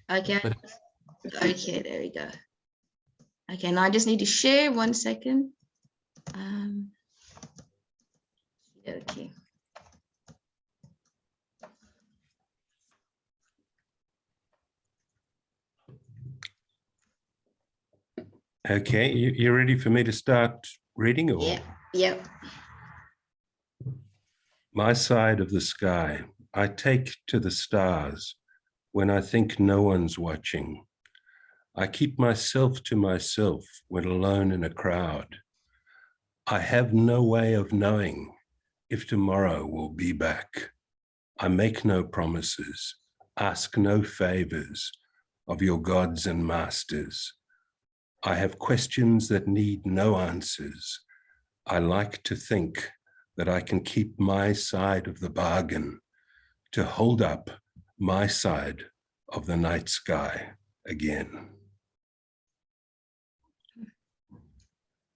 Okay. But Okay, there we go. Okay, now I just need to share 1 second. Okay. Okay, you're ready for me to start reading? Or? Yeah, yep. My side of the sky, I take to the stars when I think no one's watching. I keep myself to myself when alone in a crowd. I have no way of knowing if tomorrow will be back. I make no promises, ask no favors of your gods and masters. I have questions that need no answers. I like to think that I can keep my side of the bargain, to hold up my side of the night sky again.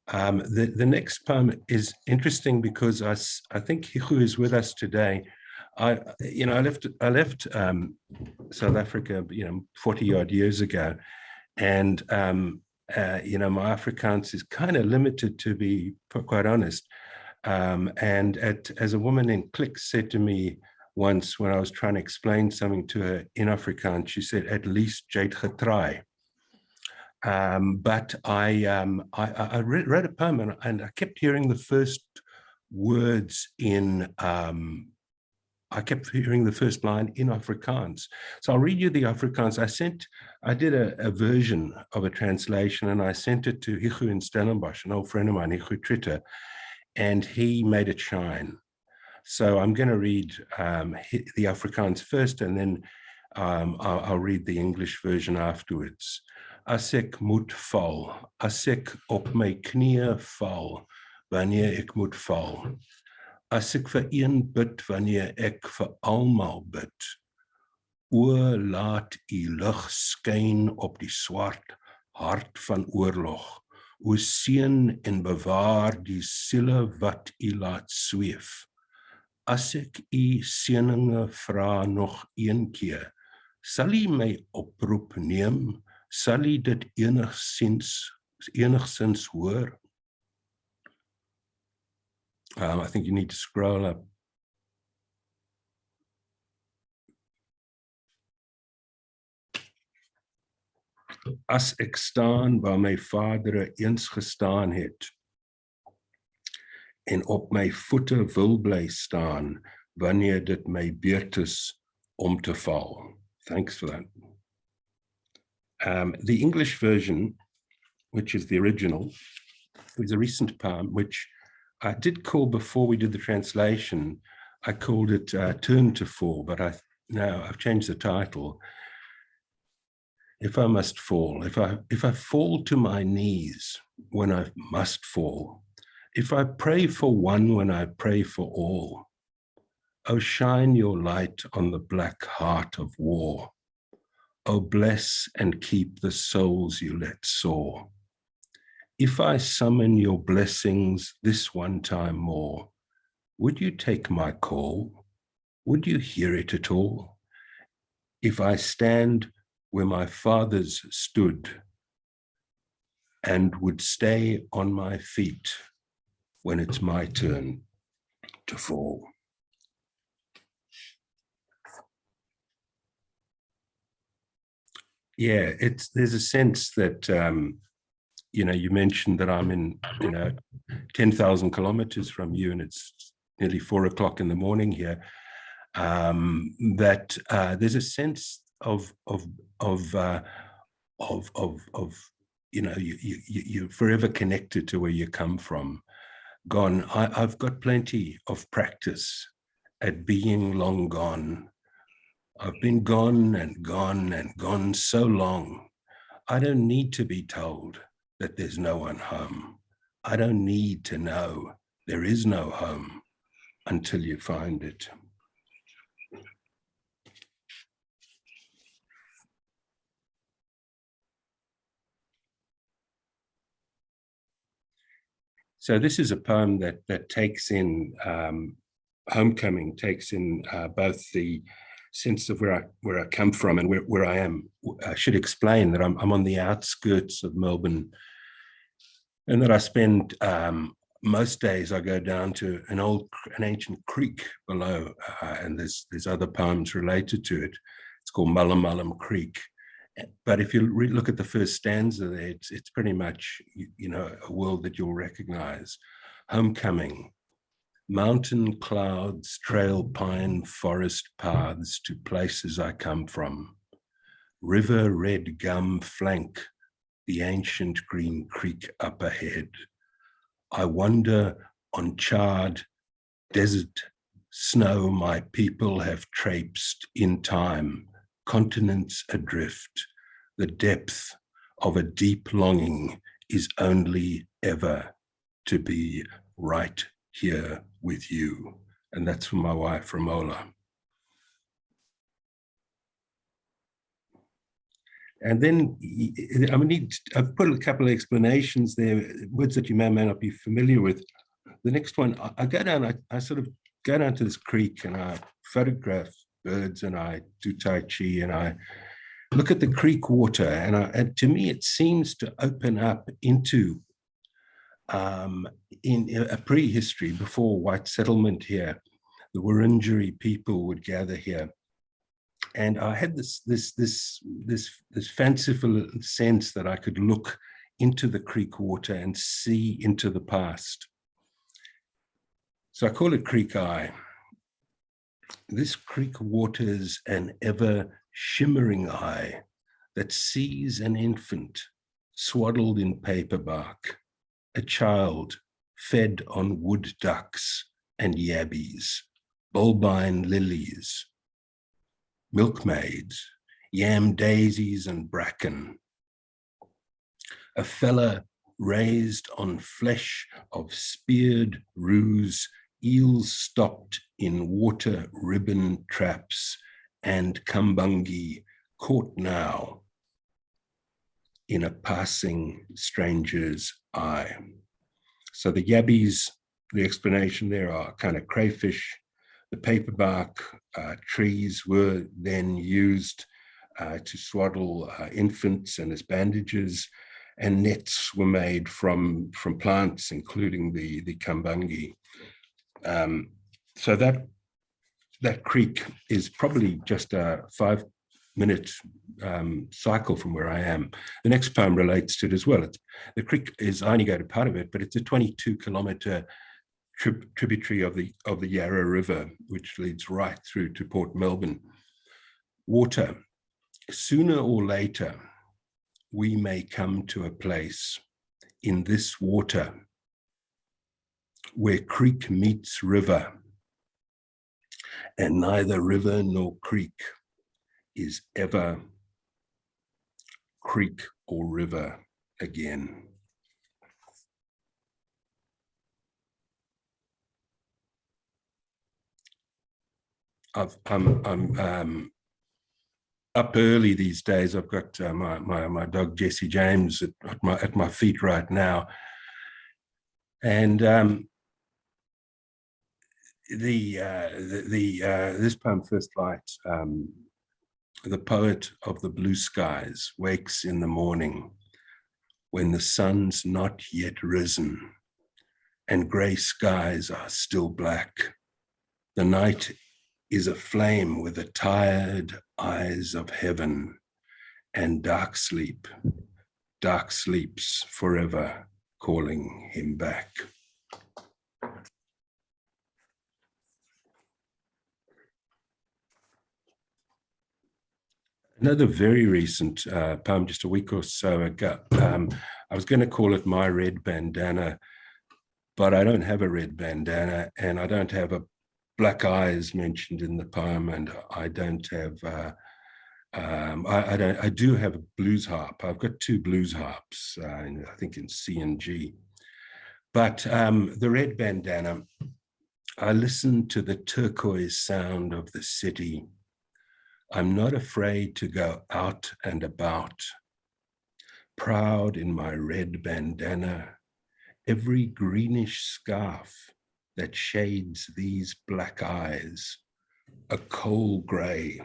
The next poem is interesting because I think Hichu is with us today. I left South Africa, 40 odd years ago, and my Afrikaans is kind of limited, to be quite honest. And as a woman in Clicks said to me once when I was trying to explain something to her in Afrikaans, she said, "At least jy het getry." But I read a poem and I kept hearing the first words in, I kept hearing the first line in Afrikaans. So I'll read you the Afrikaans. I did a version of a translation and I sent it to Hichu in Stellenbosch, an old friend of mine, Hichu Tritter, and he made it shine. So I'm going to read the Afrikaans first, and then I'll read the English version afterwards. As ek moet val, as ek op my knieë val, wanneer ek moet val. As ek vir een bid, wanneer ek vir almal bid. O, laat u lig skyn op die swart hart van oorlog. O, seën en bewaar die siele wat u laat sweef. As ek u seëninge vra nog een keer, sal u my oproep neem? Sal u dit enigszins hoor? I think you need to scroll up. As ek staan waar my vader eens gestaan het, en op my voete wil bly staan, wanneer dit my beurt is om te val. Thanks for that. The English version, which is the original, is a recent poem, which I did call, before we did the translation, I called it Turn to Fall, but now I've changed the title. If I must fall, if I fall to my knees when I must fall, if I pray for one when I pray for all, oh, shine your light on the black heart of war. Oh, bless and keep the souls you let soar. If I summon your blessings this one time more, would you take my call? Would you hear it at all? If I stand where my fathers stood and would stay on my feet when it's my turn to fall. Yeah, there's a sense that, you mentioned that I'm in, 10,000 kilometers from you, and it's nearly 4 o'clock in the morning here. That there's a sense of you're forever connected to where you come from. Gone. I've got plenty of practice at being long gone. I've been gone and gone and gone so long. I don't need to be told that there's no one home. I don't need to know there is no home until you find it. So this is a poem that takes in homecoming, takes in both the sense of where I come from and where I am. I should explain that I'm on the outskirts of Melbourne, and that I spend most days I go down to an ancient creek below, and there's other poems related to it. It's called Malamalam Creek. But if you look at the first stanza there, it's pretty much, a world that you'll recognize. Homecoming, mountain clouds trail pine forest paths to places I come from. River red gum flank the ancient green creek up ahead. I wander on charred desert snow my people have traipsed in time, continents adrift. The depth of a deep longing is only ever to be right here with you. And that's from my wife, Romola. And then I've put a couple of explanations there, words that you may or may not be familiar with. The next one, I go down, I sort of go down to this creek and I photograph birds and I do Tai Chi and I look at the creek water, and to me it seems to open up into in a prehistory before white settlement here. The Wurundjeri people would gather here. And I had this fanciful sense that I could look into the creek water and see into the past. So I call it Creek Eye. This creek water's an ever shimmering eye that sees an infant swaddled in paper bark, a child fed on wood ducks and yabbies, bulbine lilies, milkmaids, yam daisies and bracken. A fella raised on flesh of speared ruse, eels stopped in water ribbon traps, and kumbungi caught now in a passing stranger's eye. So the yabbies, the explanation there are kind of crayfish. The paperbark trees were then used to swaddle infants and as bandages, and nets were made from plants, including the kumbungi. So that creek is probably just a 5-minute cycle from where I am. The next poem relates to it as well. The creek is, I only go to part of it, but it's a 22-kilometer tributary of the Yarra River, which leads right through to Port Melbourne. Water. Sooner or later, we may come to a place in this water where creek meets river, and neither river nor creek is ever creek or river again. I'm up early these days. I've got my dog Jesse James at my feet right now, and this poem, First Light. The poet of the blue skies wakes in the morning when the sun's not yet risen and grey skies are still black. The night is aflame with the tired eyes of heaven, and dark sleeps forever calling him back. Another very recent poem, just a week or so ago. I was going to call it My Red Bandana, but I don't have a red bandana, and I don't have a black eyes mentioned in the poem, and I don't have. I do have a blues harp. I've got 2 blues harps, I think in C and G. But the red bandana, I listen to the turquoise sound of the city. I'm not afraid to go out and about, proud in my red bandana, every greenish scarf that shades these black eyes a coal grey.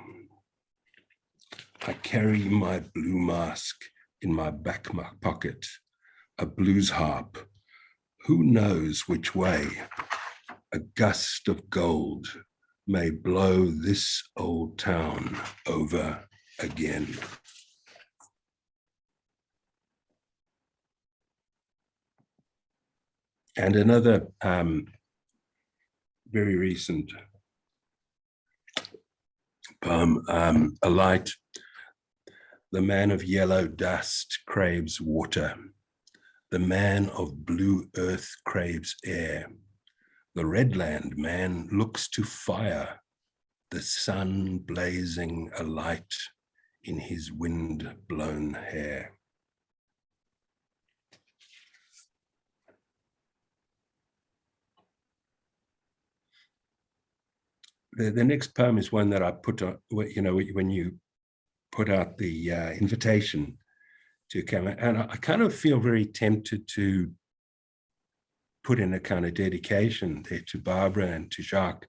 I carry my blue mask in my back pocket, a blues harp. Who knows which way a gust of gold may blow this old town over again. And another very recent poem, A Light. The man of yellow dust craves water. The man of blue earth craves air. The redland man looks to fire, the sun blazing a light in his wind-blown hair. The next poem is one that I put on, when you put out the invitation to come, and I kind of feel very tempted to put in a kind of dedication there to Barbara and to Jacques,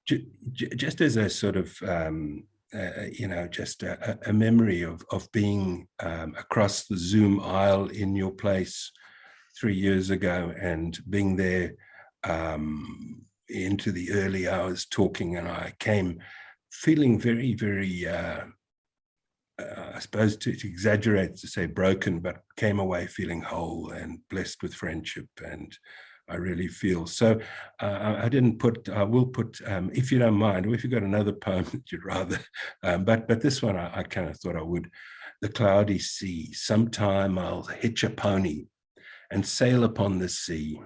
just as a sort of, just a memory of being across the Zoom aisle in your place 3 years ago and being there into the early hours talking, and I came feeling very, very, I suppose to exaggerate to say broken, but came away feeling whole and blessed with friendship, and I really feel. So I will put, if you don't mind, or if you've got another poem that you'd rather, but this one I kind of thought I would. The cloudy sea, sometime I'll hitch a pony and sail upon the sea.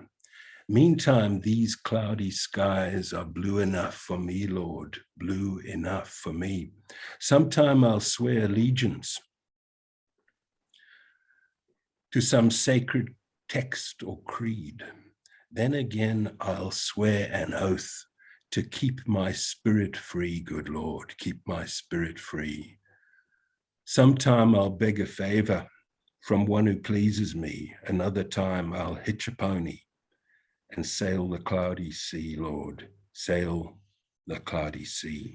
Meantime, these cloudy skies are blue enough for me, Lord, blue enough for me. Sometime I'll swear allegiance to some sacred text or creed. Then again, I'll swear an oath to keep my spirit free, good Lord, keep my spirit free. Sometime I'll beg a favor from one who pleases me. Another time I'll hitch a pony and sail the cloudy sea, Lord, sail the cloudy sea.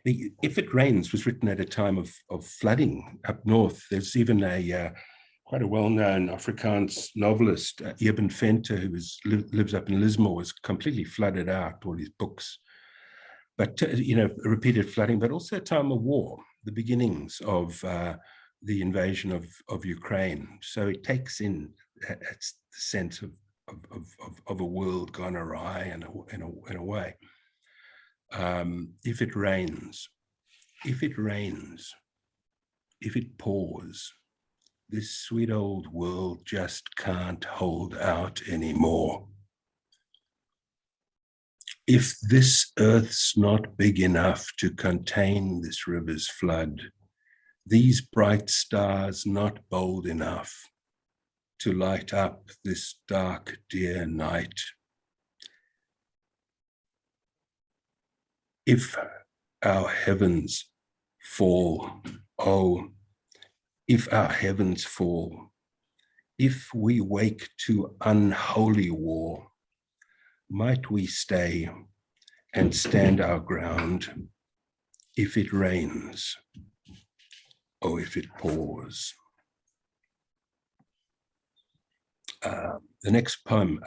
If It Rains was written at a time of flooding up north. There's even quite a well-known Afrikaans novelist, Eben Venter, who lives up in Lismore, was completely flooded out, all his books. But, repeated flooding, but also a time of war, the beginnings of the invasion of Ukraine. So it takes in the sense of a world gone awry in a way. If it rains, if it pours, this sweet old world just can't hold out anymore. If this earth's not big enough to contain this river's flood, these bright stars not bold enough to light up this dark, dear night. If our heavens fall, oh, if our heavens fall, if we wake to unholy war, might we stay and stand our ground if it rains, or if it pours. The next poem,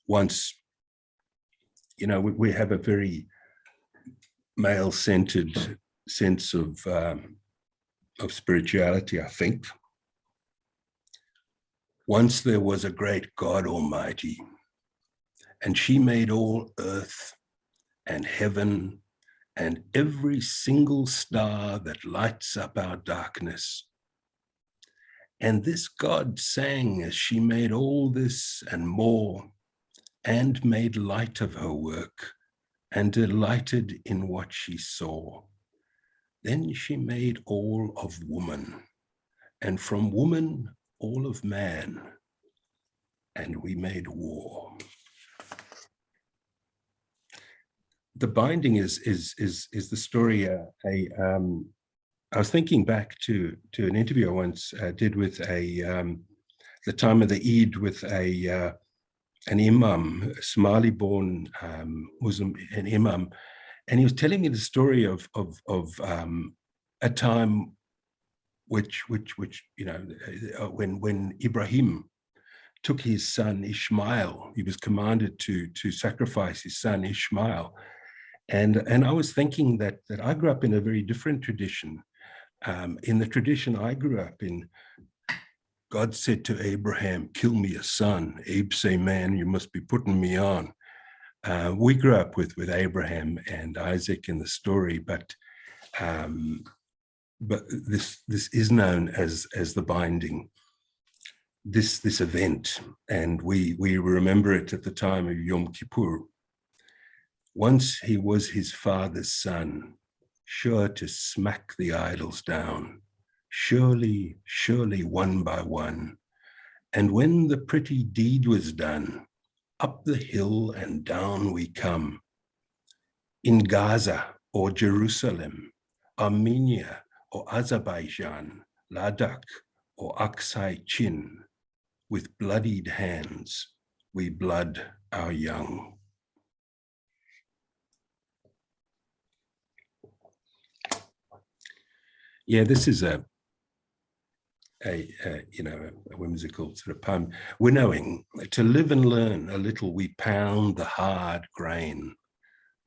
once, we have a very male-centered sense of spirituality, I think. Once there was a great God Almighty, and she made all earth and heaven and every single star that lights up our darkness. And this God sang as she made all this and more, and made light of her work, and delighted in what she saw. Then she made all of woman, and from woman all of man, and we made war. The binding is the story. I was thinking back to an interview I once did with a the time of the Eid with an imam, a Somali-born Muslim, an imam, and he was telling me the story of a time which you know, when Ibrahim took his son Ishmael, he was commanded to sacrifice his son Ishmael, and I was thinking that I grew up in a very different tradition. In the tradition I grew up in, God said to Abraham, "Kill me a son." Abe say, "Man, you must be putting me on." We grew up with Abraham and Isaac in the story, but this is known as the binding, this event, and we remember it at the time of Yom Kippur. Once he was his father's son, sure to smack the idols down, surely, surely one by one. And when the pretty deed was done, up the hill and down we come. In Gaza or Jerusalem, Armenia or Azerbaijan, Ladakh or Aksai Chin, with bloodied hands, we blood our young. Yeah, this is a whimsical sort of poem. Winnowing, to live and learn a little, we pound the hard grain.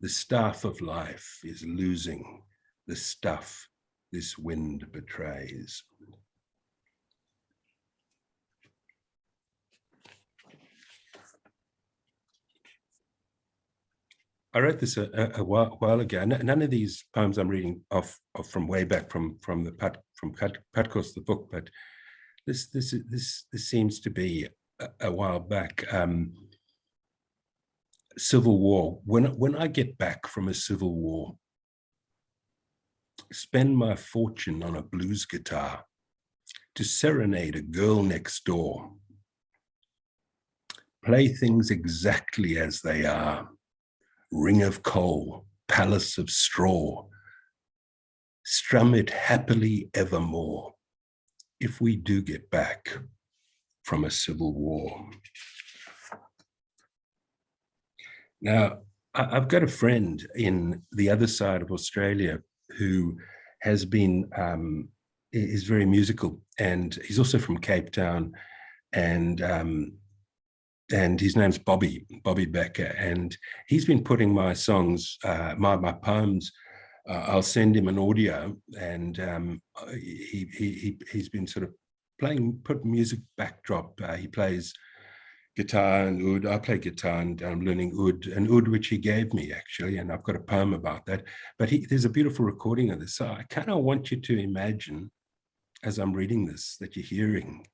The staff of life is losing the stuff this wind betrays. I wrote this a while ago. None of these poems I'm reading are from way back from Patkos, the book, but this seems to be a while back. Civil War. When I get back from a civil war, spend my fortune on a blues guitar to serenade a girl next door. Play things exactly as they are. Ring of coal, palace of straw. Strum it happily evermore, if we do get back from a civil war. Now, I've got a friend in the other side of Australia who has been, is very musical, and he's also from Cape Town, and his name's Bobby Becker, and he's been putting my songs, my poems. I'll send him an audio, and he's been sort of put music backdrop. He plays guitar and oud. I play guitar, and I'm learning oud, which he gave me actually, and I've got a poem about that. But there's a beautiful recording of this. So I kind of want you to imagine, as I'm reading this, that you're hearing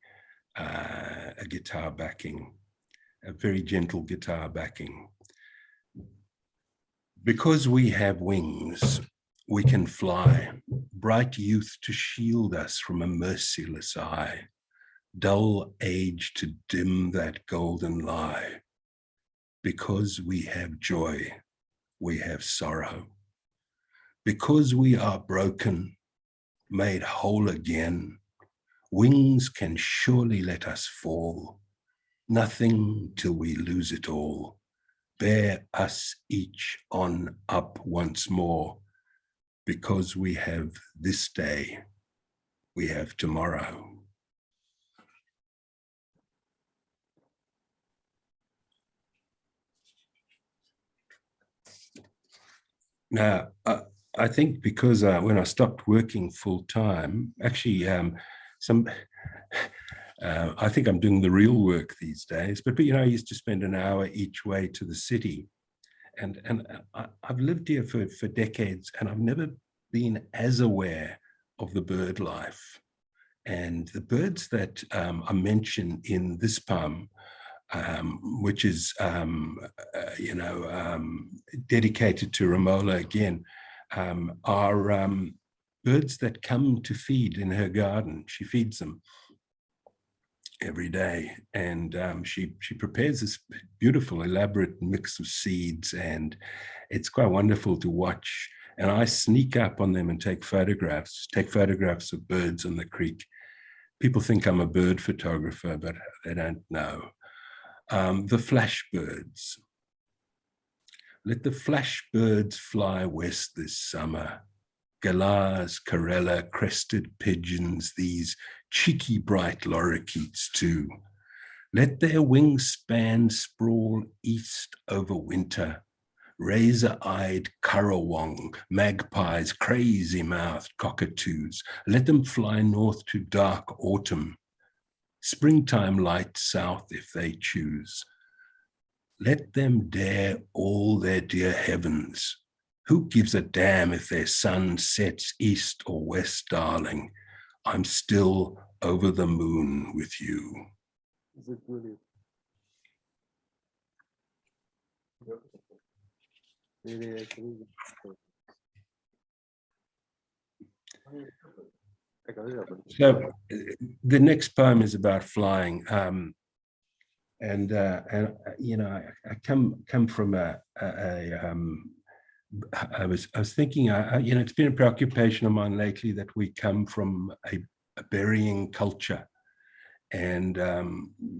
a guitar backing. A very gentle guitar backing. Because we have wings, we can fly, bright youth to shield us from a merciless eye, dull age to dim that golden lie. Because we have joy, we have sorrow. Because we are broken, made whole again, wings can surely let us fall. Nothing till we lose it all. Bear us each on up once more. Because we have this day, we have tomorrow. Now, I think because when I stopped working full time, actually, I think I'm doing the real work these days, but I used to spend an hour each way to the city, and I've lived here for decades, and I've never been as aware of the bird life. And the birds that are mentioned in this poem, which is dedicated to Romola again, are birds that come to feed in her garden. She feeds them every day, and she prepares this beautiful, elaborate mix of seeds, and it's quite wonderful to watch. And I sneak up on them and take photographs of birds on the creek. People think I'm a bird photographer, but they don't know. The flash birds. Let the flash birds fly west this summer. Galahs, Corella, crested pigeons, these cheeky bright lorikeets too. Let their wingspan sprawl east over winter. Razor-eyed currawong, magpies, crazy-mouthed cockatoos. Let them fly north to dark autumn. Springtime light south if they choose. Let them dare all their dear heavens. Who gives a damn if their sun sets east or west, darling? I'm still over the moon with you. Is it brilliant? So the next poem is about flying. And you know, I come from I was thinking, you know, it's been a preoccupation of mine lately that we come from a burying culture, and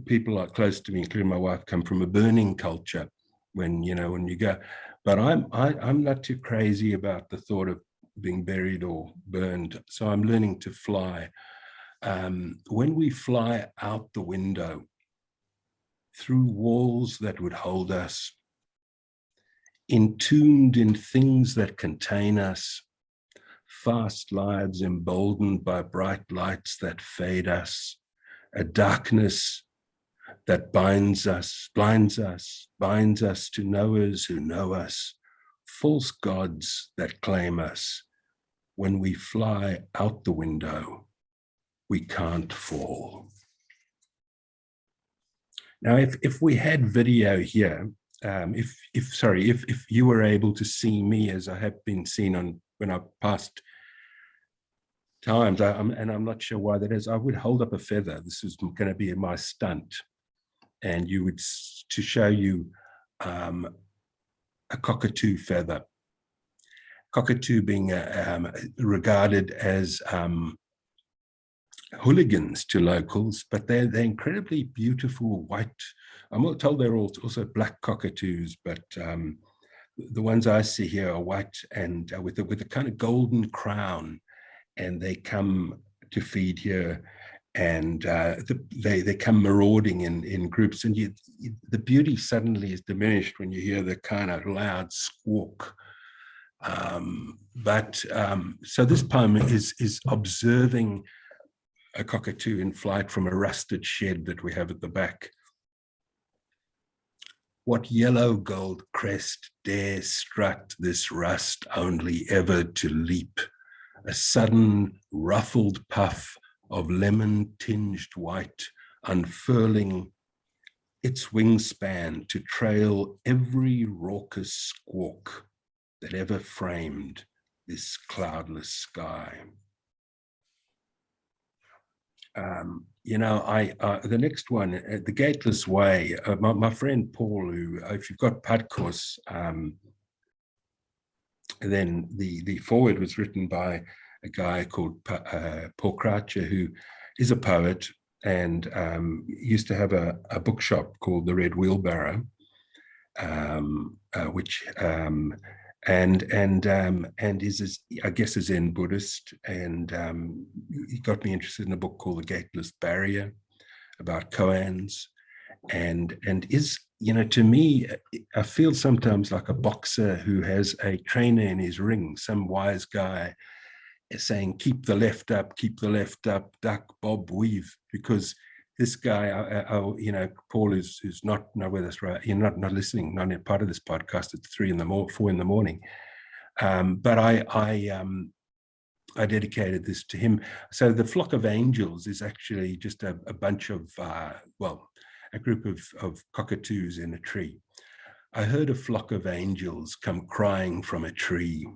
people are close to me, including my wife, come from a burning culture. When you go, but I'm not too crazy about the thought of being buried or burned, so I'm learning to fly. When we fly out the window, through walls that would hold us, entombed in things that contain us, fast lives emboldened by bright lights that fade us, a darkness that binds us to knowers who know us, false gods that claim us. When we fly out the window, we can't fall. Now, if we had video here, if you were able to see me as I have been seen when I've passed times, and I'm not sure why that is, I would hold up a feather. This is going to be my stunt, and you would, to show you a cockatoo feather. Cockatoo being regarded as hooligans to locals, but they're incredibly beautiful white. I'm told they're also black cockatoos, but the ones I see here are white and with a kind of golden crown, and they come to feed here, and they come marauding in groups, and the beauty suddenly is diminished when you hear the kind of loud squawk. So this poem is observing a cockatoo in flight from a rusted shed that we have at the back. What yellow gold crest dare strut this rust only ever to leap? A sudden ruffled puff of lemon tinged white, unfurling its wingspan to trail every raucous squawk that ever framed this cloudless sky. The next one, The Gateless Way, my friend Paul, who, if you've got Padkos, then the foreword was written by a guy called Paul Croucher, who is a poet and used to have a bookshop called the Red Wheelbarrow, which is, I guess, a Zen Buddhist, and he got me interested in a book called The Gateless Barrier about koans, and is, to me, I feel sometimes like a boxer who has a trainer in his ring, some wise guy saying, keep the left up, duck, bob, weave, because this guy, Paul is not with us, right? You're not listening, not in part of this podcast at 4 in the morning. But I dedicated this to him. So the flock of angels is actually just a bunch of, a group of cockatoos in a tree. I heard a flock of angels come crying from a tree,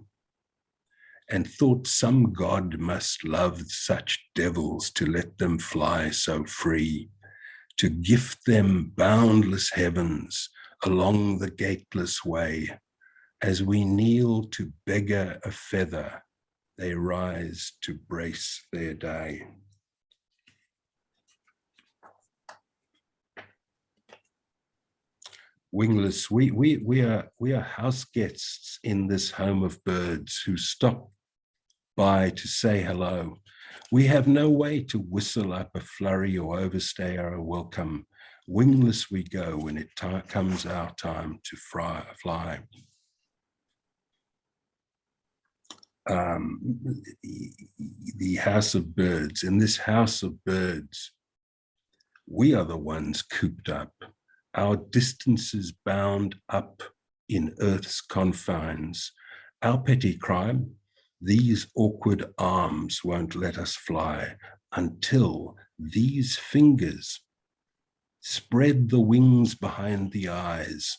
and thought some god must love such devils to let them fly so free, to gift them boundless heavens along the gateless way. As we kneel to beggar a feather, they rise to brace their day. Wingless, we are house guests in this home of birds who stop by to say hello. We have no way to whistle up a flurry or overstay our welcome. Wingless we go when it comes our time to fly. The house of birds. In this house of birds, we are the ones cooped up, our distances bound up in earth's confines. Our petty crime, these awkward arms won't let us fly until these fingers spread the wings behind the eyes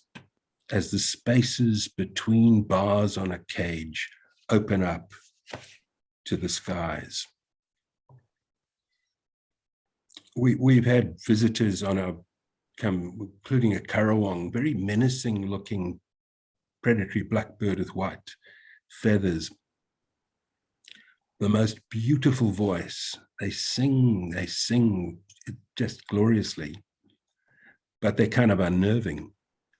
as the spaces between bars on a cage open up to the skies. We've had visitors on our including a currawong, very menacing looking predatory blackbird with white feathers. The most beautiful voice. They sing just gloriously, but they're kind of unnerving.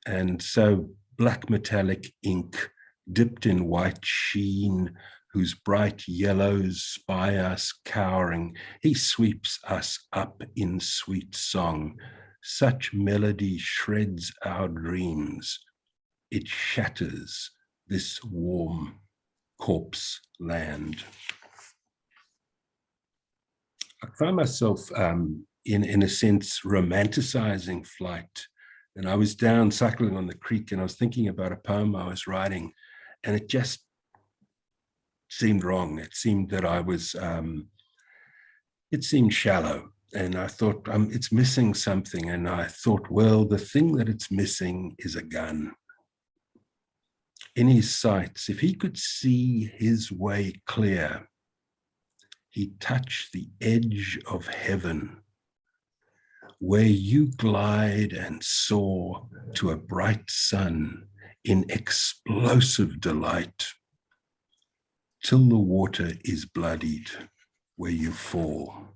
And so black metallic ink dipped in white sheen, whose bright yellows spy us cowering. He sweeps us up in sweet song. Such melody shreds our dreams. It shatters this warm corpse land. I find myself, in a sense, romanticizing flight. And I was down cycling on the creek and I was thinking about a poem I was writing, and it just seemed wrong. It seemed that I was, it seemed shallow. And I thought, it's missing something. And I thought, well, the thing that it's missing is a gun. In his sights, if he could see his way clear, he'd touch the edge of heaven, where you glide and soar to a bright sun in explosive delight, till the water is bloodied where you fall.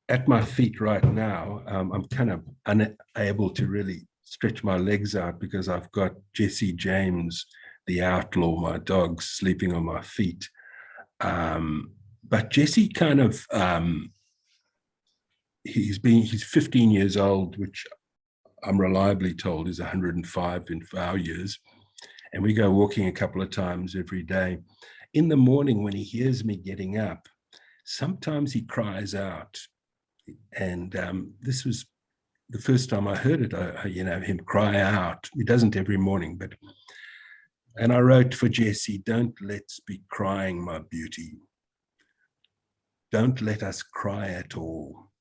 At my feet right now, I'm kind of unable to really stretch my legs out because I've got Jesse James, the outlaw, my dog, sleeping on my feet. But Jesse kind of, he's 15 years old, which I'm reliably told is 105 in our years. And we go walking a couple of times every day. In the morning when he hears me getting up, sometimes he cries out. And this was the first time I heard it, him cry out. He doesn't every morning, and I wrote for Jesse, don't let's be crying, my beauty. Don't let us cry at all.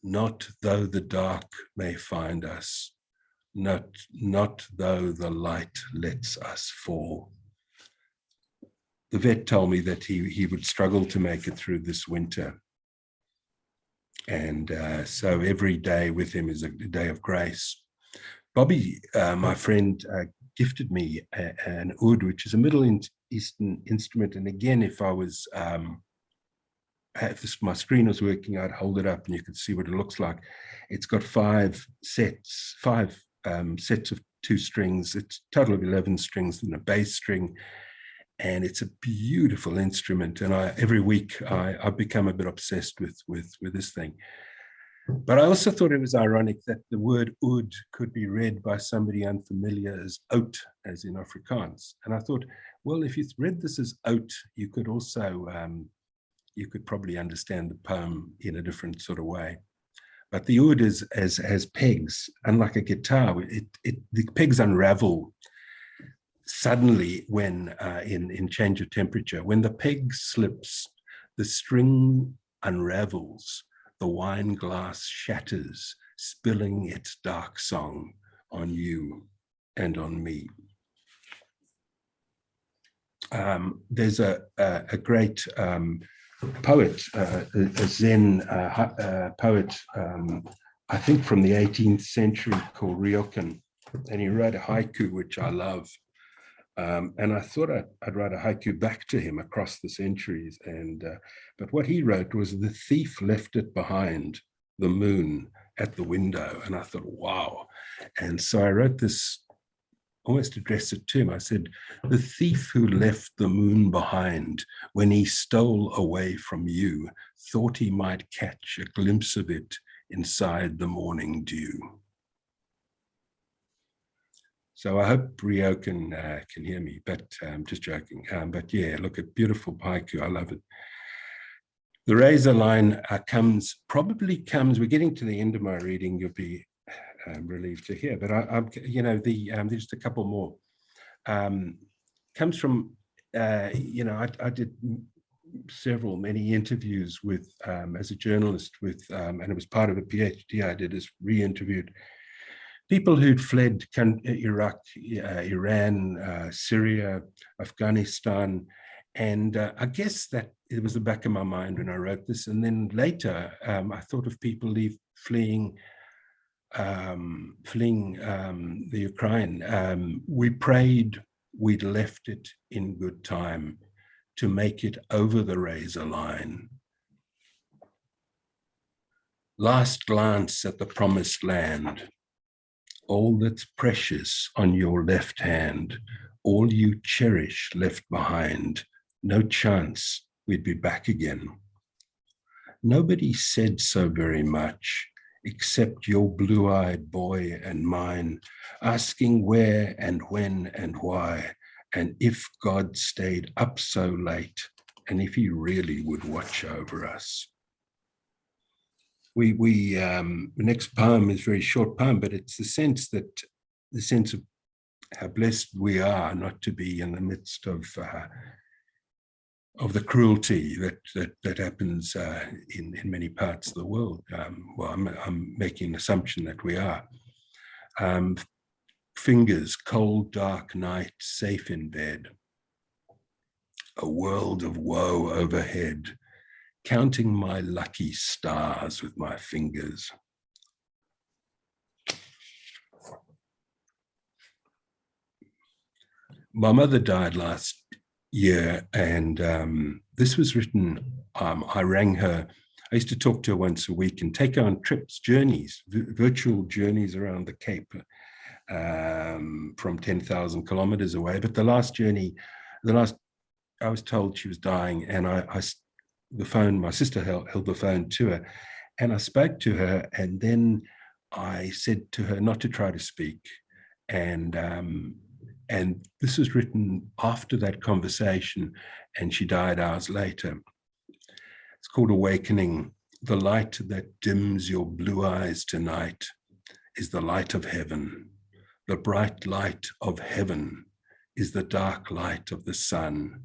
Not though the dark may find us, not though the light lets us fall. The vet told me that he would struggle to make it through this winter. And so every day with him is a day of grace. Bobby, my friend, gifted me an oud, which is a Middle Eastern instrument. And again, if I was, if my screen was working, I'd hold it up and you could see what it looks like. It's got five sets of 2 strings. It's a total of 11 strings and a bass string. And it's a beautiful instrument. And every week I've become a bit obsessed with this thing. But I also thought it was ironic that the word oud could be read by somebody unfamiliar as oat, as in Afrikaans. And I thought, well, if you read this as oat, you could also, you could probably understand the poem in a different sort of way. But the oud has pegs. Unlike a guitar, the pegs unravel suddenly when in change of temperature. When the peg slips, the string unravels, the wine glass shatters, spilling its dark song on you and on me. There's a great poet, a Zen poet, I think from the 18th century, called Ryokan, and he wrote a haiku, which I love. And I thought I'd write a haiku back to him across the centuries. But what he wrote was, "The thief left it behind, the moon at the window." And I thought, wow. And so I wrote this, almost addressed it to him. I said, "The thief who left the moon behind when he stole away from you thought he might catch a glimpse of it inside the morning dew." So I hope Rio can hear me, but I'm just joking. But yeah, look, a beautiful haiku. I love it. The razor line probably comes. We're getting to the end of my reading. You'll be relieved to hear. But there's a couple more. Comes from I did many interviews with as a journalist with, and it was part of a PhD I did, is re-interviewed people who'd fled Iraq, Iran, Syria, Afghanistan. And I guess that it was the back of my mind when I wrote this. And then later, I thought of people fleeing the Ukraine. We prayed we'd left it in good time to make it over the razor line. Last glance at the promised land. All that's precious on your left hand, all you cherish left behind, no chance we'd be back again. Nobody said so very much, except your blue-eyed boy and mine, asking where and when and why, and if God stayed up so late, and if he really would watch over us. The next poem is a very short poem, but it's the sense of how blessed we are not to be in the midst of the cruelty that happens in many parts of the world. I'm making an assumption that we are. Fingers, cold, dark night, safe in bed. A world of woe overhead. Counting my lucky stars with my fingers. My mother died last year, and this was written, I rang her. I used to talk to her once a week and take her on trips, journeys, virtual journeys around the Cape from 10,000 kilometers away. But the last, I was told she was dying, and my sister held the phone to her, and I spoke to her, and then I said to her not to try to speak. And this was written after that conversation, and she died hours later. It's called Awakening. The light that dims your blue eyes tonight is the light of heaven. The bright light of heaven is the dark light of the sun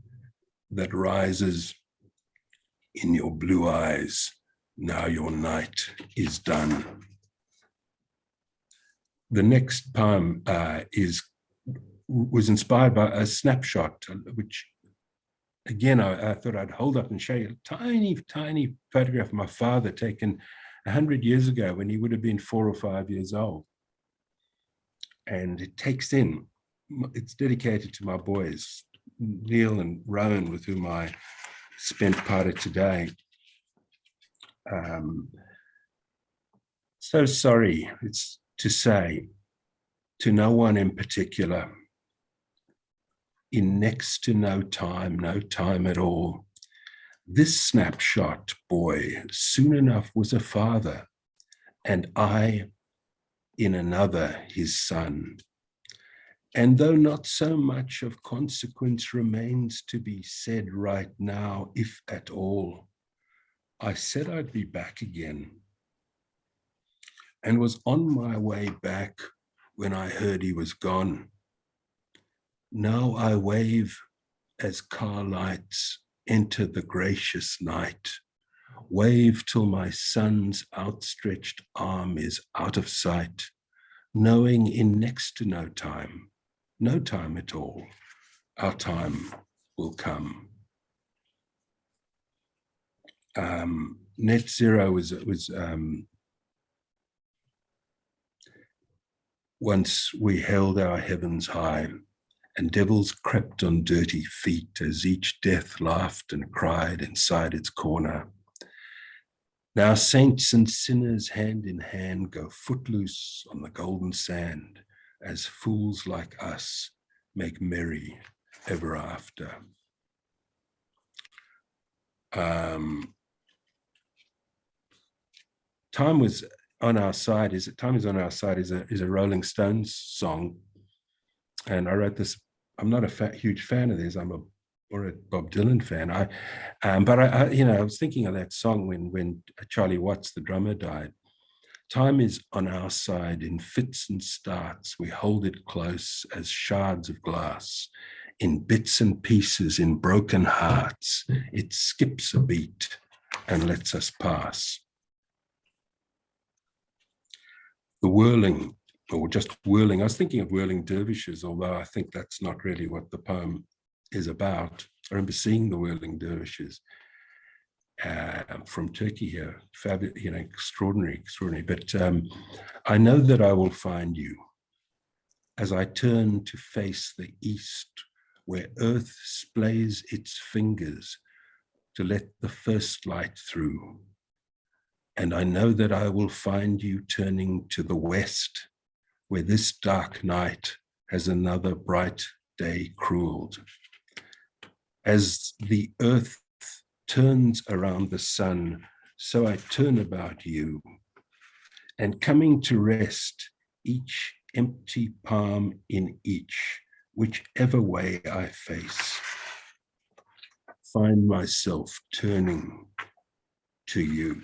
that rises in your blue eyes. Now your night is done. The next poem was inspired by a snapshot, which again, I thought I'd hold up and show you a tiny, tiny photograph of my father taken 100 years ago when he would have been 4 or 5 years old. And it takes in, it's dedicated to my boys, Neil and Rowan, with whom I spent part of today. So sorry, it's to say, to no one in particular, in next to no time at all. This snapshot boy soon enough was a father, and I, in another, his son. And though not so much of consequence remains to be said right now, if at all, I said I'd be back again, and was on my way back when I heard he was gone. Now I wave as car lights enter the gracious night, wave till my son's outstretched arm is out of sight, knowing in next to no time at all, our time will come. Net zero was once we held our heavens high, and devils crept on dirty feet as each death laughed and cried inside its corner. Now saints and sinners hand in hand go footloose on the golden sand as fools like us make merry ever after. Time is on our side is a Rolling Stones song, and I wrote this. I'm not a huge fan of theirs. I'm a Bob Dylan fan. But I was thinking of that song when Charlie Watts, the drummer, died. Time is on our side in fits and starts. We hold it close as shards of glass, in bits and pieces, in broken hearts. It skips a beat and lets us pass. The whirling, or just whirling. I was thinking of whirling dervishes, although I think that's not really what the poem is about. I remember seeing the whirling dervishes from Turkey here, fabulous, extraordinary. But I know that I will find you as I turn to face the east, where earth splays its fingers to let the first light through. And I know that I will find you turning to the west, where this dark night has another bright day crueled. As the earth turns around the sun, so I turn about you, and coming to rest, each empty palm in each, whichever way I face, find myself turning to you.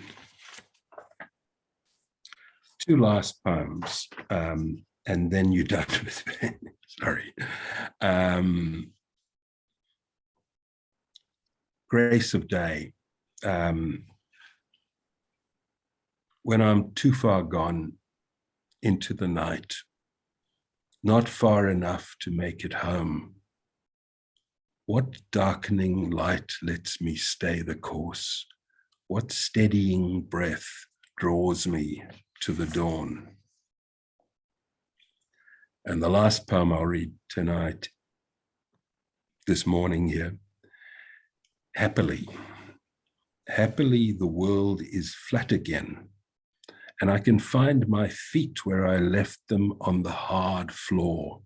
Two last poems, and then you're done with me. Sorry. Grace of Day. When I'm too far gone into the night, not far enough to make it home, what darkening light lets me stay the course? What steadying breath draws me to the dawn? And the last poem I'll read tonight, this morning here. Happily, the world is flat again, and I can find my feet where I left them on the hard floor.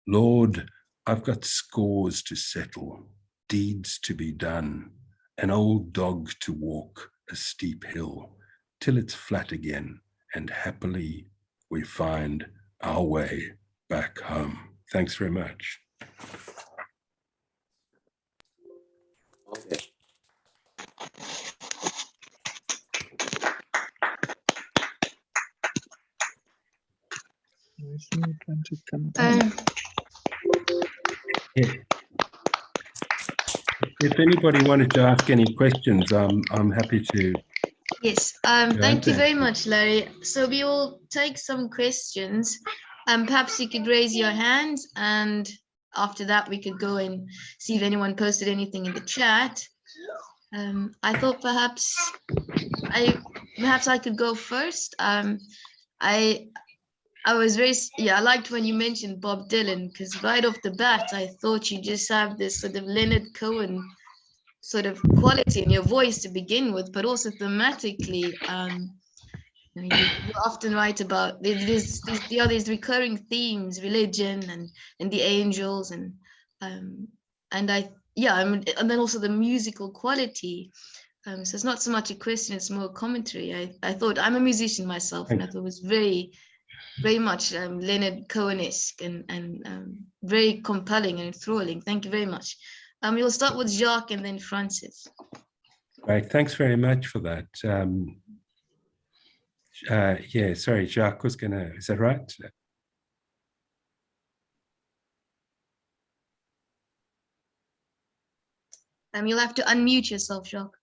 Lord, I've got scores to settle, deeds to be done, an old dog to walk a steep hill, till it's flat again, and happily we find our way back home. Thanks very much. Okay. If anybody wanted to ask any questions, I'm happy to. Yes, thank you very much, Larry. So we will take some questions. Perhaps you could raise your hand, and after that we could go and see if anyone posted anything in the chat. I thought perhaps I could go first. I was very, I liked when you mentioned Bob Dylan, because right off the bat, I thought you just have this sort of Leonard Cohen sort of quality in your voice to begin with, but also thematically, you often write about these recurring themes, religion and the angels, and then also the musical quality. So it's not so much a question, it's more a commentary. I thought, I'm a musician myself, and I thought it was very, very much Leonard Cohen-esque and very compelling and enthralling. Thank you very much. We'll start with Jacques and then Francis. Right, thanks very much for that. Yeah, sorry, Jacques was gonna, is that right? You'll have to unmute yourself, Jacques.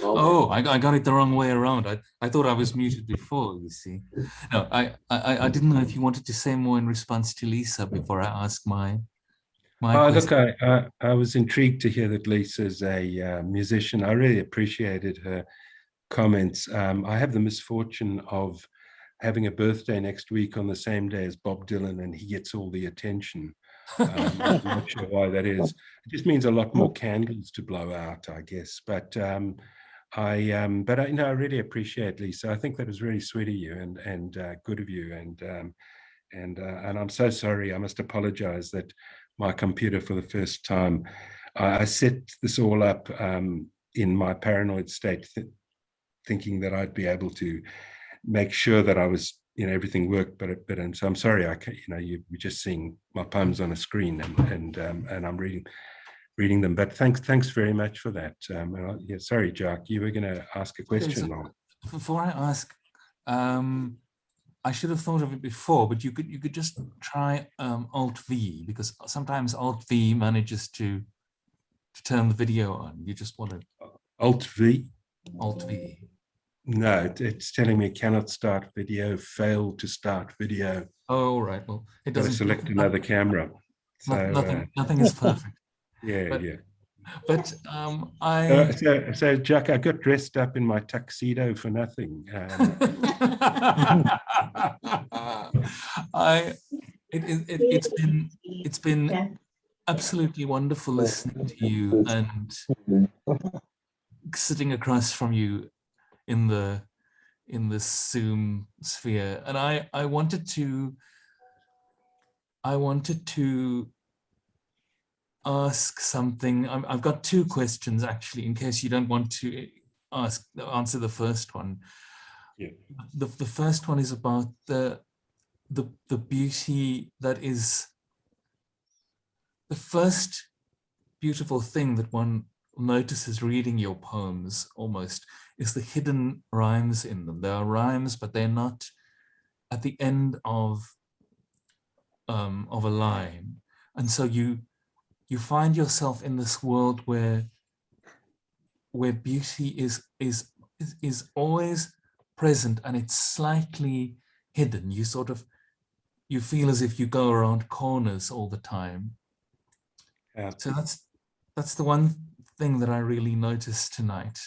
Oh, I got it the wrong way around. I thought I was muted before, you see. No, I didn't know if you wanted to say more in response to Lisa before I ask my question. Look, I was intrigued to hear that Lisa's a musician. I really appreciated her comments. I have the misfortune of having a birthday next week on the same day as Bob Dylan, and he gets all the attention. I'm not sure why that is. It just means a lot more candles to blow out, I guess. But I really appreciate, Lisa. I think that was really sweet of you and good of you. And I'm so sorry. I must apologize that my computer, for the first time, I set this all up in my paranoid state, thinking that I'd be able to make sure that I was, everything worked. But so I'm sorry. I can't, you're just seeing my poems on a screen, and I'm reading them. But thanks very much for that. Sorry, Jack, you were going to ask a question. Before I ask, I should have thought of it before, but you could just try Alt V, because sometimes Alt V manages to turn the video on. You just want to Alt V. Alt V. No, it's telling me cannot start video, fail to start video. Oh, right. Well, it doesn't select another camera. So nothing is perfect. Yeah. But so Jack, I got dressed up in my tuxedo for nothing. It's been absolutely wonderful listening to you and sitting across from you in the Zoom sphere. And I wanted to ask something. I've got two questions, actually, in case you don't want to answer the first one. Yeah. The first one is about the beauty that is the first beautiful thing that one notices reading your poems, almost, is the hidden rhymes in them. There are rhymes, but they're not at the end of a line. And so you find yourself in this world where beauty is always present, and it's slightly hidden. You feel as if you go around corners all the time. So that's the one thing that I really noticed tonight.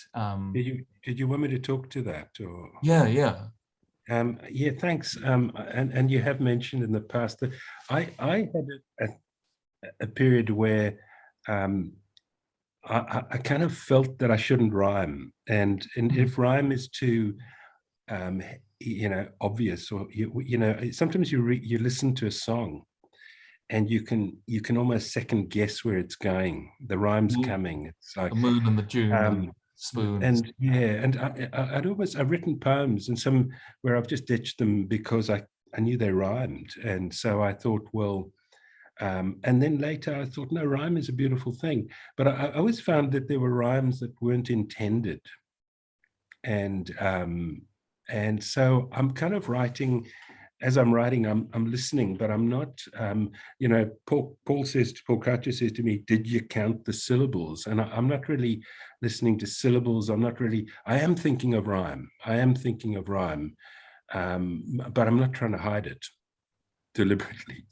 Did you want me to talk to that? Or? Yeah. Yeah, thanks. And you have mentioned in the past that I had a period where I kind of felt that I shouldn't rhyme, and if rhyme is too obvious, or sometimes you listen to a song and you can almost second guess where it's going. The rhyme's coming. It's like the moon and the June and spoons. And I've written poems, and some where I've just ditched them because I knew they rhymed, and so I thought, well, and then later I thought, no, rhyme is a beautiful thing. But I always found that there were rhymes that weren't intended, and so I'm kind of writing. As I'm writing, I'm listening, but I'm not, Paul Croucher says to me, did you count the syllables? And I'm not really listening to syllables. I am thinking of rhyme. But I'm not trying to hide it deliberately.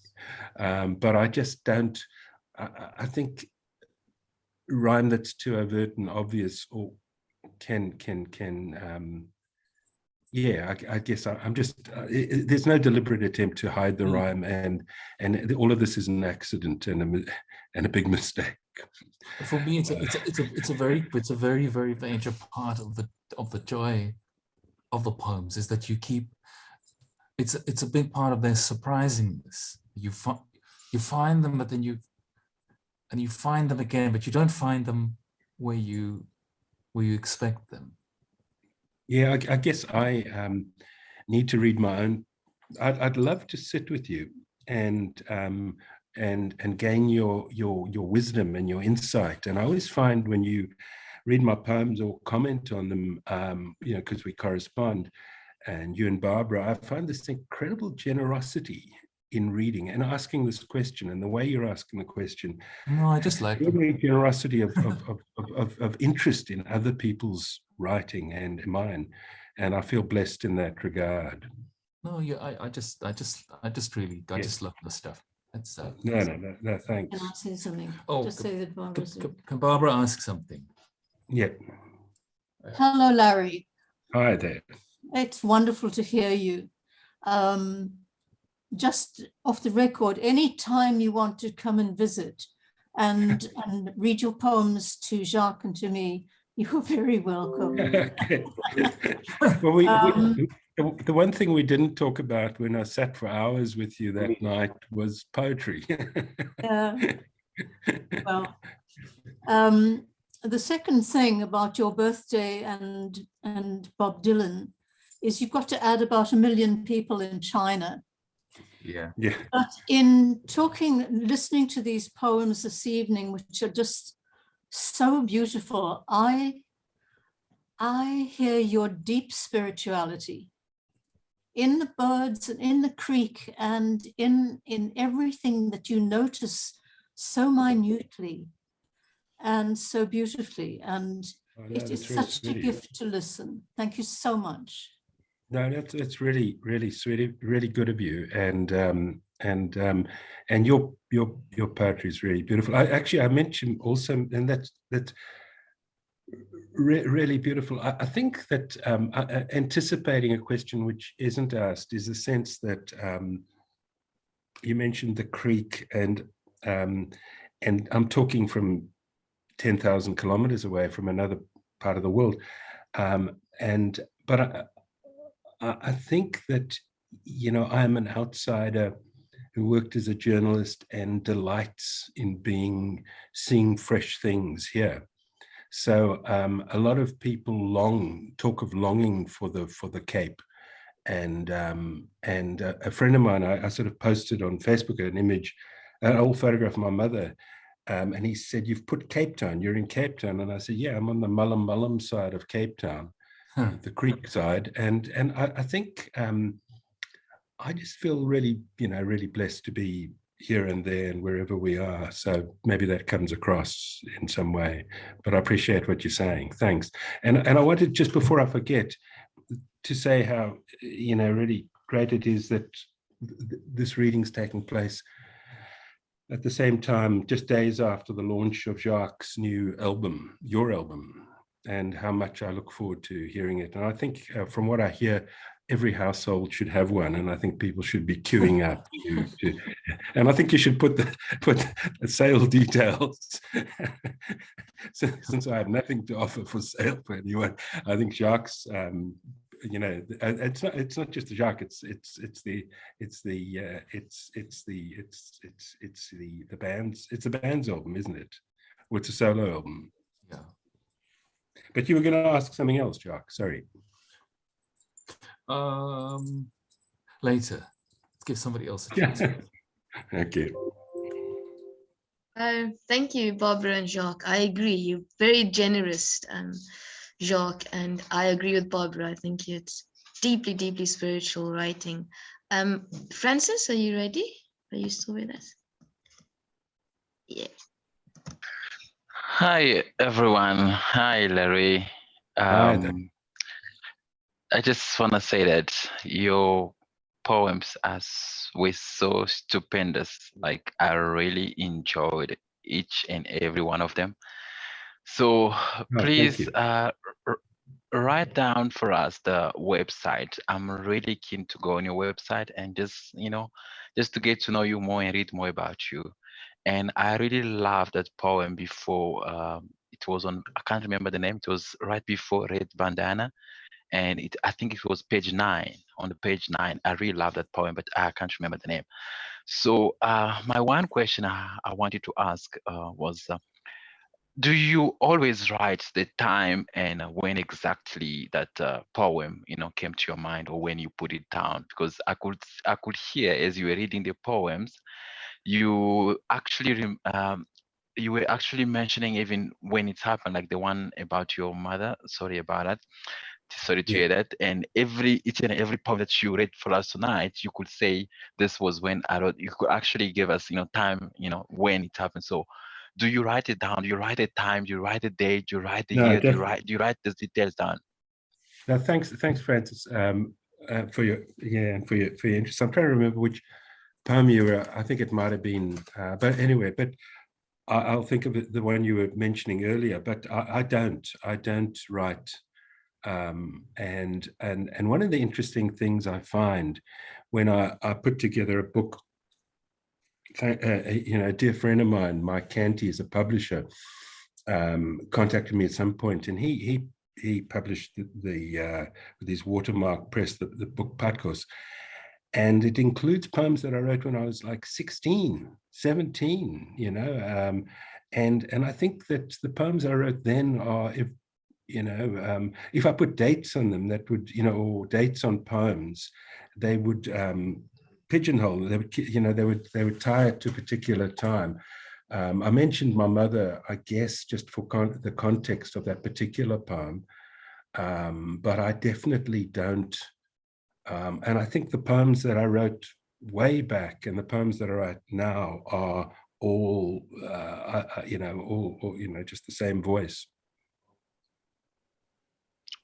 But I just don't, I think rhyme that's too overt and obvious or can I guess I'm just, there's no deliberate attempt to hide the rhyme, and all of this is an accident and a big mistake. For me, it's a very, very major part of the joy of the poems, is that you keep, it's a big part of their surprisingness. You find them, but then you find them again, but you don't find them where you expect them. Yeah, I guess I need to read my own. I'd love to sit with you and gain your wisdom and your insight. And I always find when you read my poems or comment on them, because we correspond, and you and Barbara, I find this incredible generosity in reading and asking this question, and the way you're asking the question. No, I just like the generosity of interest in other people's writing and mine, and I feel blessed in that regard. No, I just really just love the stuff. That's no, thanks. Can I say something? Oh, just say that Barbara's can Barbara ask something? Yeah. Hello, Larry. Hi there. It's wonderful to hear you. just off the record, any time you want to come and visit and read your poems to Jacques and to me, you're very welcome. Okay. Well, the one thing we didn't talk about when I sat for hours with you that night was poetry. Well, the second thing about your birthday and Bob Dylan is you've got to add about 1 million people in China. Yeah. Yeah. But in listening to these poems this evening, which are just so beautiful, I hear your deep spirituality in the birds and in the creek and in everything that you notice so minutely and so beautifully. And it is really such a gift to listen. Thank you so much. No, that's really, really sweet, really good of you, and your poetry is really beautiful. I mentioned also, and that's really beautiful. I think that anticipating a question which isn't asked is the sense that you mentioned the creek, and I'm talking from 10,000 kilometers away from another part of the world, but I think that, you know, I'm an outsider who worked as a journalist and delights in seeing fresh things here. So a lot of people talk of longing for the Cape, and a friend of mine, I sort of posted on Facebook an old photograph of my mother, and he said, "You've put Cape Town. You're in Cape Town," and I said, "Yeah, I'm on the Malamalam side of Cape Town." The creek side, and I think I just feel really, really blessed to be here and there and wherever we are. So maybe that comes across in some way, but I appreciate what you're saying. Thanks. And I wanted, just before I forget, to say how, really great it is that this reading's taking place at the same time, just days after the launch of Jacques' new album, your album, and how much I look forward to hearing it. And I think from what I hear, every household should have one, and I think people should be queuing up and I think you should put the sale details. So, since I have nothing to offer for sale for anyone, I think Jacques, it's not just the Jacques, it's the band's album, isn't it? Or it's a solo album. Yeah. But you were going to ask something else, Jacques. Sorry. Later. Let's give somebody else a chance. Okay. Thank you, Barbara and Jacques. I agree. You're very generous, Jacques, and I agree with Barbara. I think it's deeply, deeply spiritual writing. Francis, are you ready? Are you still with us? Yeah. Hi, everyone. Hi, Larry. Hi there. I just want to say that your poems were so stupendous. Like, I really enjoyed each and every one of them. So please write down for us the website. I'm really keen to go on your website and just to get to know you more and read more about you. And I really loved that poem before. It was on, I can't remember the name. It was right before Red Bandana. And I think it was page 9, on the page 9. I really love that poem, but I can't remember the name. So my one question I wanted to ask was, do you always write the time and when exactly that poem, came to your mind, or when you put it down? Because I could hear as you were reading the poems, you were actually mentioning even when it happened, like the one about your mother. Sorry about that. Sorry to hear that. And each and every poem that you read for us tonight, you could say this was when I wrote. You could actually give us, time, when it happened. So, do you write it down? Do you write the time? Do you write the date? Do you write the year? Do you write the details down? No, thanks, Francis, for your interest. I'm trying to remember which poem you were. I think it might have been, but anyway. But I'll think of it, the one you were mentioning earlier. But I don't write And one of the interesting things I find when I put together a book, a dear friend of mine, Mike Canty, is a publisher, contacted me at some point, and he published with his Watermark Press the book Patkos, and it includes poems that I wrote when I was like 16, 17, and I think that the poems I wrote then are, if I put dates on them, that would, or dates on poems, they would pigeonhole. They would, they would tie it to a particular time. I mentioned my mother, I guess, just for the context of that particular poem, but I definitely don't. And I think the poems that I wrote way back and the poems that I write now are all, just the same voice.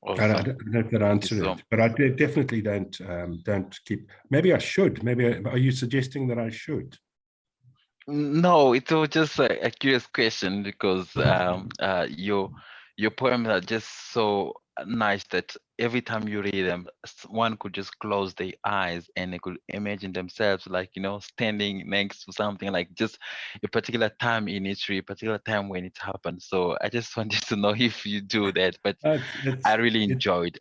Awesome. I don't know if that answered it, but I definitely don't keep. Maybe I should. Are you suggesting that I should? No, it was just a curious question, because your poems are just so nice that every time you read them, one could just close their eyes and they could imagine themselves like, standing next to something, like just a particular time in history, a particular time when it happened. So I just wanted to know if you do that, but I really enjoyed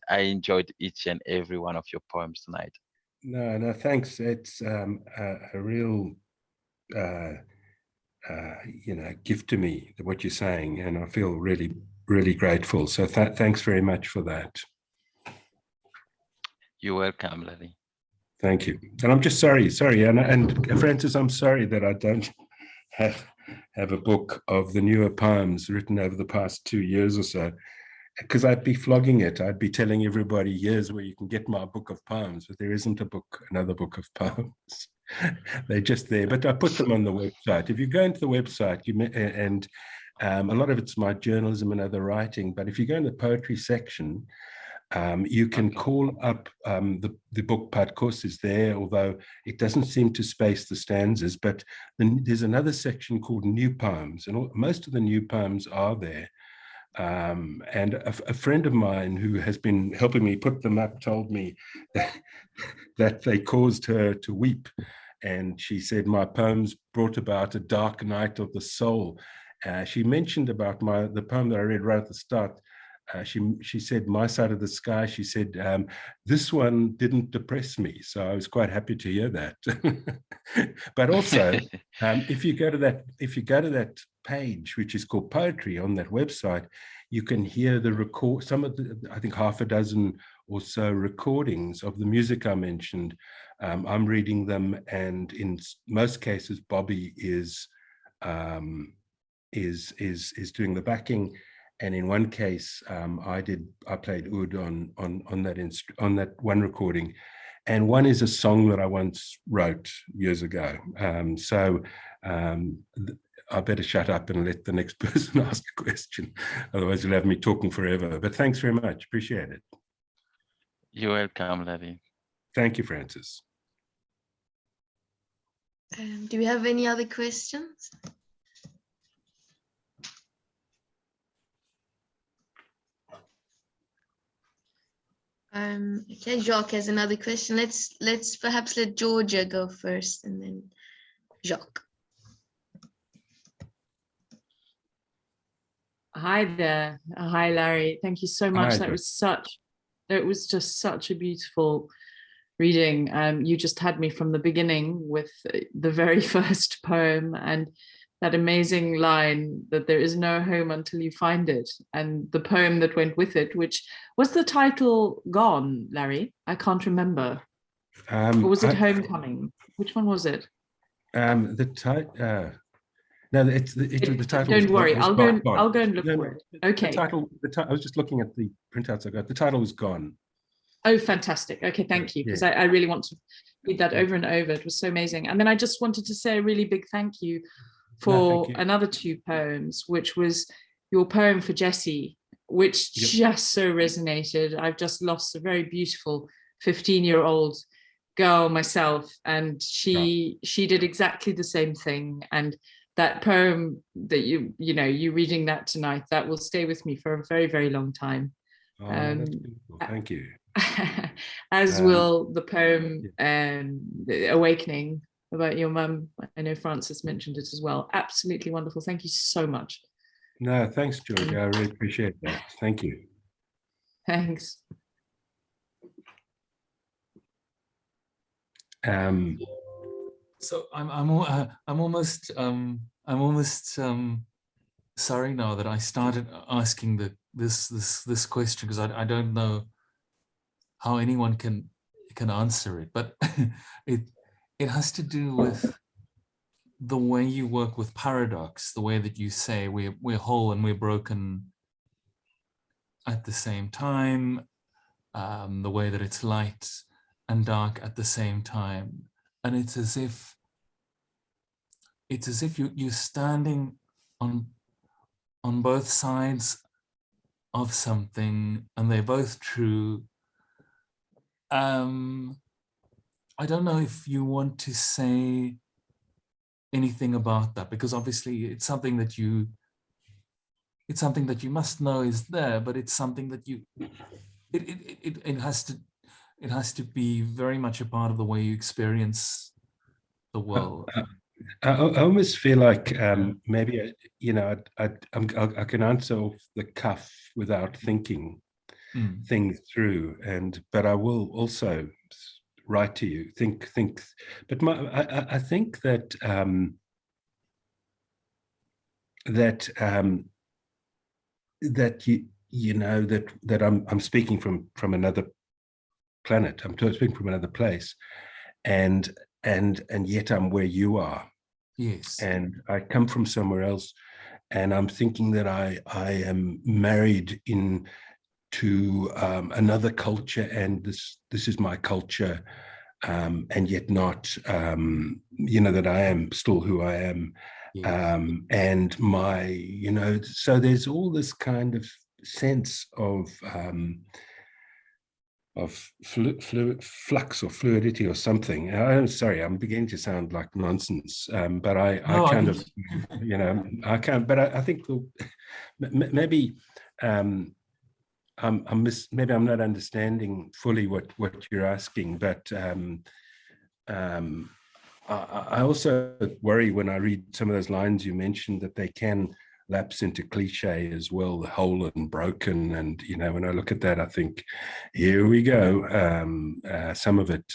each and every one of your poems tonight. No, thanks. It's a real gift to me, what you're saying, and I feel really, really grateful. So thanks very much for that. You're welcome, Larry. Thank you. And I'm just sorry, and Francis, I'm sorry that I don't have a book of the newer poems written over the past 2 years or so, because I'd be flogging it. I'd be telling everybody, here's where you can get my book of poems, but there isn't another book of poems. They're just there, but I put them on the website. If you go into the website, a lot of it's my journalism and other writing, but if you go in the poetry section, you can call up the book Patkos is there, although it doesn't seem to space the stanzas, but there's another section called New Poems, and most of the new poems are there. And a friend of mine who has been helping me put them up told me that they caused her to weep. And she said, my poems brought about a dark night of the soul. She mentioned about the poem that I read right at the start. She said, My Side of the Sky. She said, this one didn't depress me. So I was quite happy to hear that. But also, if you go to that page, which is called Poetry on that website, you can hear some of the, I think, half a dozen or so recordings of the music I mentioned. I'm reading them, and in most cases, Bobby is doing the backing. And in one case, I played oud on that one recording, and one is a song that I once wrote years ago. I better shut up and let the next person ask a question. Otherwise, you'll have me talking forever. But thanks very much. Appreciate it. You're welcome, Larry. Thank you, Francis. Do we have any other questions? Okay, Jacques has another question. Let's perhaps let Georgia go first, and then Jacques. Hi there. Hi, Larry. Thank you so much. Hi. It was just such a beautiful reading. You just had me from the beginning with the very first poem, and that amazing line that there is no home until you find it, and the poem that went with it, which was the title gone, Larry? I can't remember. Or was it Homecoming? Which one was it? The title. No, the title. Don't worry, I'll go and look for it. Okay. The title. I was just looking at the printouts I got. The title was Gone. Oh, fantastic. Okay, thank you, because I really want to read that over and over. It was so amazing. And then I just wanted to say a really big thank you for another 2 poems, which was your poem for Jessie, which just so resonated. I've just lost a very beautiful 15-year-old girl myself, and she did exactly the same thing. And that poem that you reading that tonight, that will stay with me for a very, very long time. Oh, no, that's beautiful. Thank you. As will the poem The Awakening about your mum. I know Francis mentioned it as well. Absolutely wonderful. Thank you so much. No, thanks, George. I really appreciate that. Thank you. Thanks. So I'm almost sorry now that I started asking this question, because I don't know how anyone can answer it, but it has to do with the way you work with paradox, the way that you say we're whole and we're broken at the same time, the way that it's light and dark at the same time, and it's as if you're standing on both sides of something, and they're both true. I don't know if you want to say anything about that, because obviously it's something that you must know is there, but it's something that it has to be very much a part of the way you experience the world. I almost feel like maybe I can answer off the cuff without thinking things through, but I will also write to you. Think. But I think that that I'm speaking from another planet. I'm speaking from another place, and yet I'm where you are. Yes. And I come from somewhere else, and I'm thinking that I am married to another culture, and this is my culture, and yet not, that I am still who I am. Yes. And my, so there's all this kind of sense of flux or fluidity or something. I'm sorry, I'm beginning to sound like nonsense, but I kind of, I can't. But I think maybe maybe I'm not understanding fully what you're asking, but I also worry when I read some of those lines you mentioned that they can lapse into cliche as well, whole and broken. And, when I look at that, I think, here we go, some of it.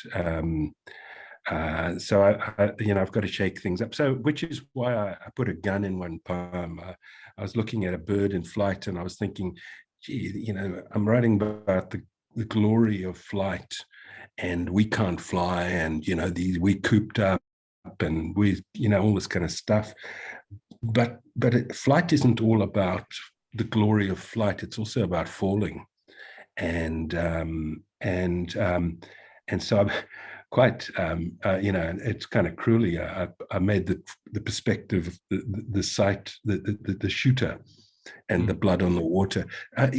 So I've got to shake things up. So, which is why I put a gun in one poem. I was looking at a bird in flight, and I was thinking, gee, I'm writing about the glory of flight, and we can't fly, and we cooped up, and we all this kind of stuff. But flight isn't all about the glory of flight. It's also about falling, and so I'm quite it's kind of cruelly I made the perspective, the sight, the shooter, and the blood on the water. I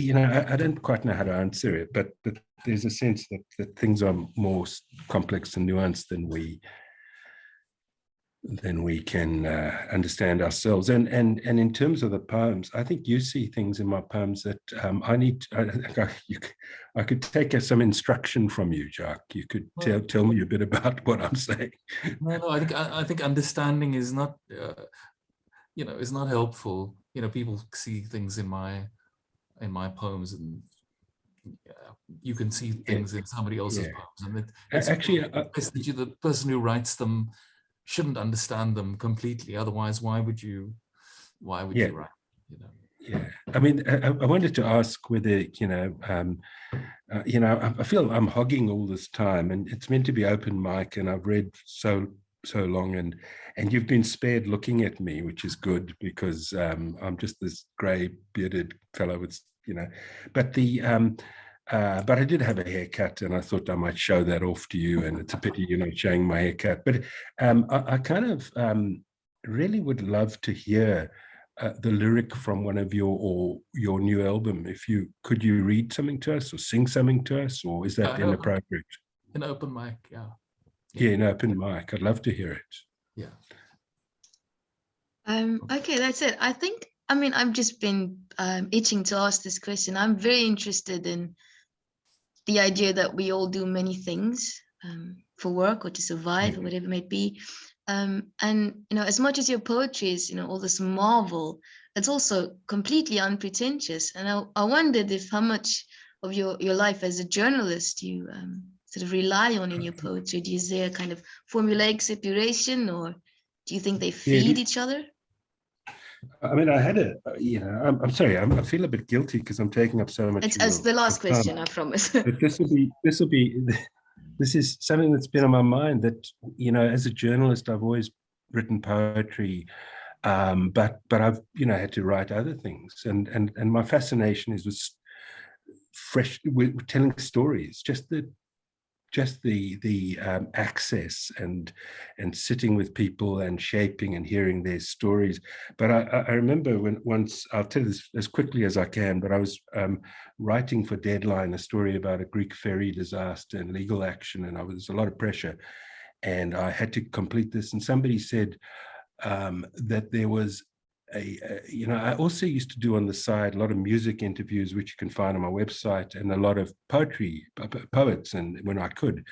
don't quite know how to answer it, but there's a sense that things are more complex and nuanced than we can understand ourselves. And in terms of the poems, I think you see things in my poems that I could take some instruction from you, Jacques. You could tell me a bit about what I'm saying. No, I think understanding is not is not helpful. People see things in my poems, and you can see things in somebody else's poems, and it's actually the person who writes them shouldn't understand them completely. Otherwise, why would you write? Yeah, I mean, I wanted to ask whether I feel I'm hogging all this time, and it's meant to be open mic, and I've read so long, and you've been spared looking at me, which is good, because I'm just this grey bearded fellow with but I did have a haircut, and I thought I might show that off to you, and it's a pity you're not showing my haircut. But I kind of really would love to hear the lyric from one of your new album. Could you read something to us or sing something to us, or is that inappropriate? An open mic, yeah. Yeah, an open mic. I'd love to hear it. Yeah. Okay, that's it. I think I mean, I've just been itching to ask this question. I'm very interested in the idea that we all do many things for work or to survive or whatever it may be. And, you know, as much as your poetry is, you know, all this marvel, it's also completely unpretentious. And I wondered if how much of your life as a journalist you sort of rely on in your poetry. Is there a kind of formulaic separation, or do you think they feed each other? I mean, I had a, you know, I'm sorry, I feel a bit guilty because I'm taking up so much. It's the last question, I promise. But this is something that's been on my mind, that, you know, as a journalist, I've always written poetry, but I've, you know, had to write other things, and my fascination is with with telling stories, just the access and sitting with people and shaping and hearing their stories. But I remember once, I'll tell this as quickly as I can, but I was writing for Deadline a story about a Greek ferry disaster and legal action, and there was a lot of pressure, and I had to complete this. And somebody said that there was you know, I also used to do on the side a lot of music interviews, which you can find on my website, and a lot of poetry, poets, and when I could.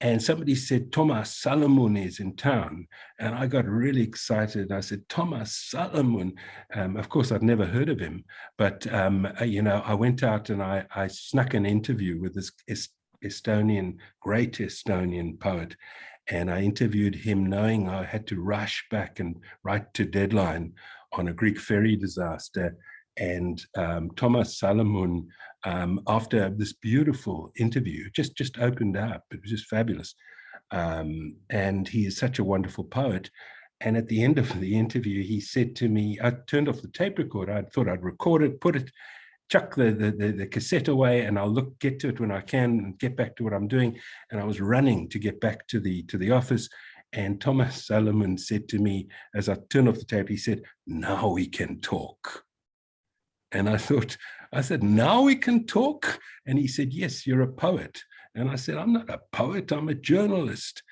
And somebody said, Thomas Solomon is in town. And I got really excited. I said, Thomas Solomon. Of course, I'd never heard of him. But, you know, I went out and I snuck an interview with this great Estonian poet. And I interviewed him knowing I had to rush back and write to Deadline on a Greek ferry disaster. And Thomas Solomon, after this beautiful interview, just opened up. It was just fabulous. And he is such a wonderful poet. And at the end of the interview, he said to me, I turned off the tape recorder. I thought I'd record it, put it, chuck the cassette away, and I'll get to it when I can and get back to what I'm doing. And I was running to get back to the office. And Thomas Solomon said to me, as I turned off the tape, he said, now we can talk. And I said, now we can talk? And he said, yes, you're a poet. And I said, I'm not a poet, I'm a journalist.